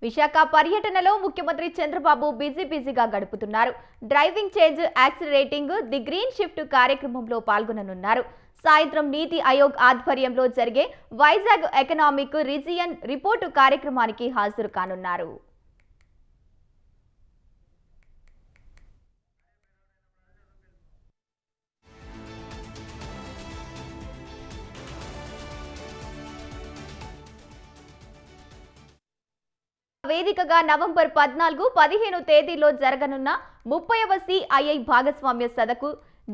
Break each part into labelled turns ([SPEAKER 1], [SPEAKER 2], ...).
[SPEAKER 1] విశాఖ పర్యటనలో ముఖ్యమంత్రి చంద్రబాబు బిజీగా గడుపుతున్నారు. Driving change accelerating the green shift కార్యక్రమంలో పాల్గొననున్నారు. సాయంత్రం నీతి ఆయోగ్ ఆధ్వర్యంలో జరిగే వైజాగ్ ఎకనామిక్ రీజియన్ రిపోర్టు కార్యక్రమానికి హాజరు కానున్నారు. వేదికగా నవంబర్ 14, 15 తేదీల్లో జరగనున్న 30వ సిఐఐ భాగస్వామ్య సదకు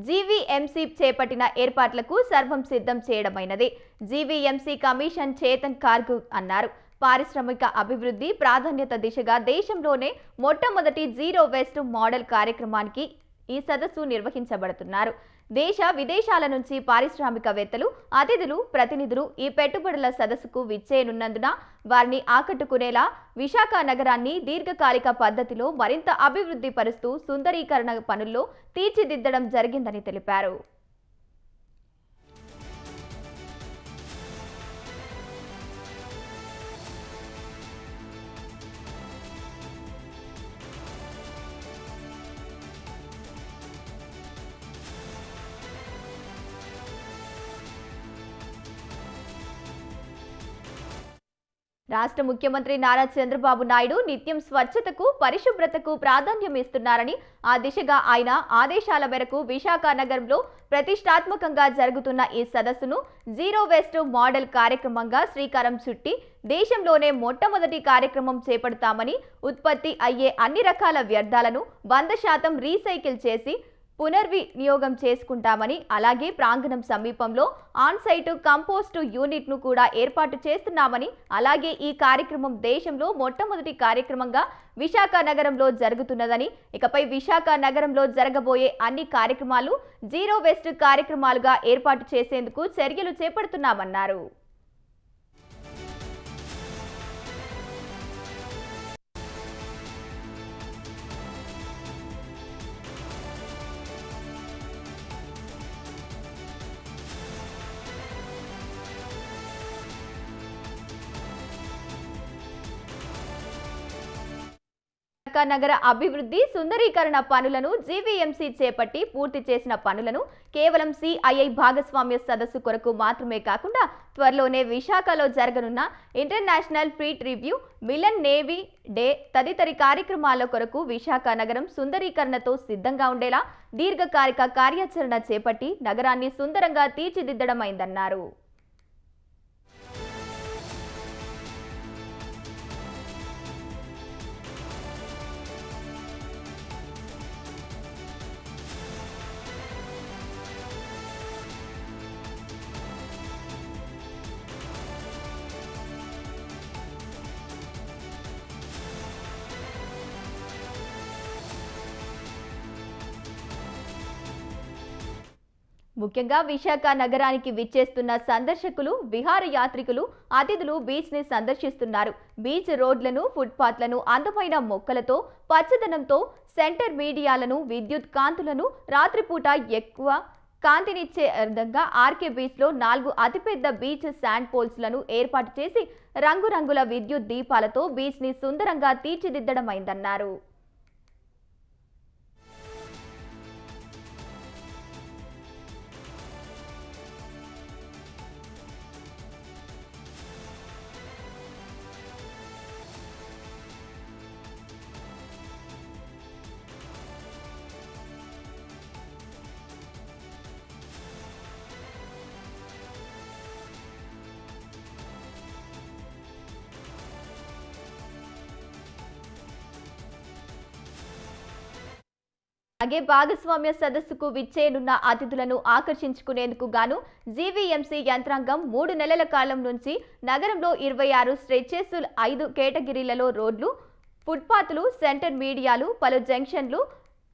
[SPEAKER 1] జీవీఎంసీ చేపట్టిన ఏర్పాట్లకు సర్వం సిద్ధం చేయడమైనది. జీవీఎంసీ కమిషన్ చేతన్ కార్గు అన్నారు. పారిశ్రామిక అభివృద్ధి ప్రాధాన్యత దిశగా దేశంలోనే మొట్టమొదటి జీరో వేస్ట్ మోడల్ కార్యక్రమానికి ఈ సదస్సు నిర్వహించబడుతున్నారు. దేశ విదేశాల నుంచి పారిశ్రామికవేత్తలు, అతిథులు, ప్రతినిధులు ఈ పెట్టుబడుల సదస్సుకు విచ్చేయనున్నందున వారిని ఆకట్టుకునేలా విశాఖ నగరాన్ని దీర్ఘకాలిక పద్ధతిలో మరింత అభివృద్ధి పరుస్తూ సుందరీకరణ పనుల్లో తీర్చిదిద్దడం జరిగిందని తెలిపారు. రాష్ట్ర ముఖ్యమంత్రి నారా చంద్రబాబు నాయుడు నిత్యం స్వచ్ఛతకు, పరిశుభ్రతకు ప్రాధాన్యం ఇస్తున్నారని, ఆ దిశగా ఆయన ఆదేశాల మేరకు విశాఖ నగరంలో ప్రతిష్టాత్మకంగా జరుగుతున్న ఈ సదస్సును జీరో వేస్ట్ మోడల్ కార్యక్రమంగా శ్రీకారం చుట్టి దేశంలోనే మొట్టమొదటి కార్యక్రమం చేపడతామని, ఉత్పత్తి అయ్యే అన్ని రకాల వ్యర్థాలను 100% రీసైకిల్ చేసి పునర్వినియోగం చేసుకుంటామని, అలాగే ప్రాంగణం సమీపంలో ఆన్ సైట్ కంపోస్టు యూనిట్ ను కూడా ఏర్పాటు చేస్తున్నామని, అలాగే ఈ కార్యక్రమం దేశంలో మొట్టమొదటి కార్యక్రమంగా విశాఖ నగరంలో జరుగుతున్నదని, ఇకపై విశాఖ నగరంలో జరగబోయే అన్ని కార్యక్రమాలు జీరో వేస్ట్ కార్యక్రమాలుగా ఏర్పాటు చేసేందుకు చర్యలు చేపడుతున్నామన్నారు. నగర అభివృద్ధి సుందరీకరణ పనులను జీవీఎంసీ చేపట్టి పూర్తి చేసిన పనులను కేవలం సిఐఐ భాగస్వామ్య సదస్సు కొరకు మాత్రమే కాకుండా త్వరలోనే విశాఖలో జరగనున్న international fleet review, melon navy day తదితర కార్యక్రమాల కొరకు విశాఖ నగరం సుందరీకరణతో సిద్ధంగా ఉండేలా దీర్ఘకాలిక కార్యాచరణ చేపట్టి నగరాన్ని సుందరంగా తీర్చిదిద్దడమైందన్నారు. ముఖ్యంగా విశాఖ నగరానికి విచ్చేస్తున్న సందర్శకులు, విహారయాత్రికులు, అతిథులు బీచ్ ని సందర్శిస్తున్నారు. బీచ్ రోడ్లను, ఫుట్పాత్లను అందమైన మొక్కలతో, పచ్చదనంతో, సెంటర్ మీడియాలను, విద్యుత్ కాంతులను, రాత్రిపూట ఎక్కువ కాంతినిచ్చే విధంగా ఆర్కే బీచ్ లో 4 అతిపెద్ద బీచ్ శాండ్ పోల్స్ లను ఏర్పాటు చేసి రంగురంగుల విద్యుత్ దీపాలతో బీచ్ ని సుందరంగా తీర్చిదిద్దడమైందన్నారు. అలాగే భాగస్వామ్య సదస్సుకు విచ్చేయనున్న అతిథులను ఆకర్షించుకునేందుకు గాను జీవీఎంసీ యంత్రాంగం 3 నెలల కాలం నుంచి నగరంలో 26 స్ట్రెచెస్, 5 కేటగిరీలలో రోడ్లు, ఫుట్పాత్లు, సెంటర్ మీడియాలు, పలు జంక్షన్లు,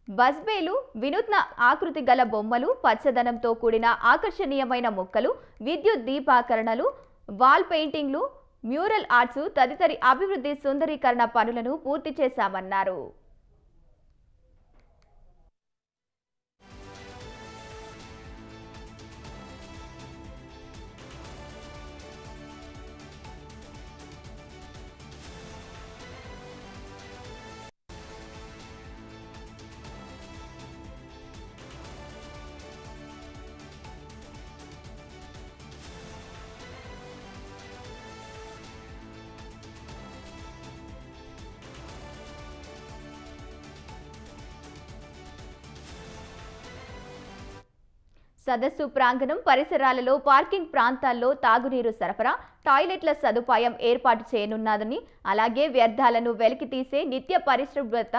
[SPEAKER 1] బస్బేలు, వినూత్న ఆకృతి గల బొమ్మలు, పచ్చదనంతో కూడిన ఆకర్షణీయమైన మొక్కలు, విద్యుత్ దీపాకరణలు, వాల్ పెయింటింగ్లు, మ్యూరల్ ఆర్ట్స్ తదితర అభివృద్ధి సుందరీకరణ పనులను పూర్తి చేశామన్నారు. సదస్సు ప్రాంగణం పరిసరాలలో పార్కింగ్ ప్రాంతాల్లో తాగునీరు సరఫరా, టాయిలెట్ల సదుపాయం ఏర్పాటు చేయనున్నదని, అలాగే వ్యర్థాలను వెలికితీసే నిత్య పరిశుభ్రత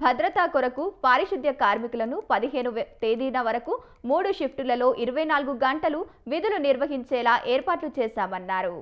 [SPEAKER 1] భద్రతా కొరకు పారిశుద్ధ్య కార్మికులను 15 తేదీన వరకు 3 షిఫ్టులలో 24 గంటలు విధులు నిర్వహించేలా ఏర్పాట్లు చేశామన్నారు.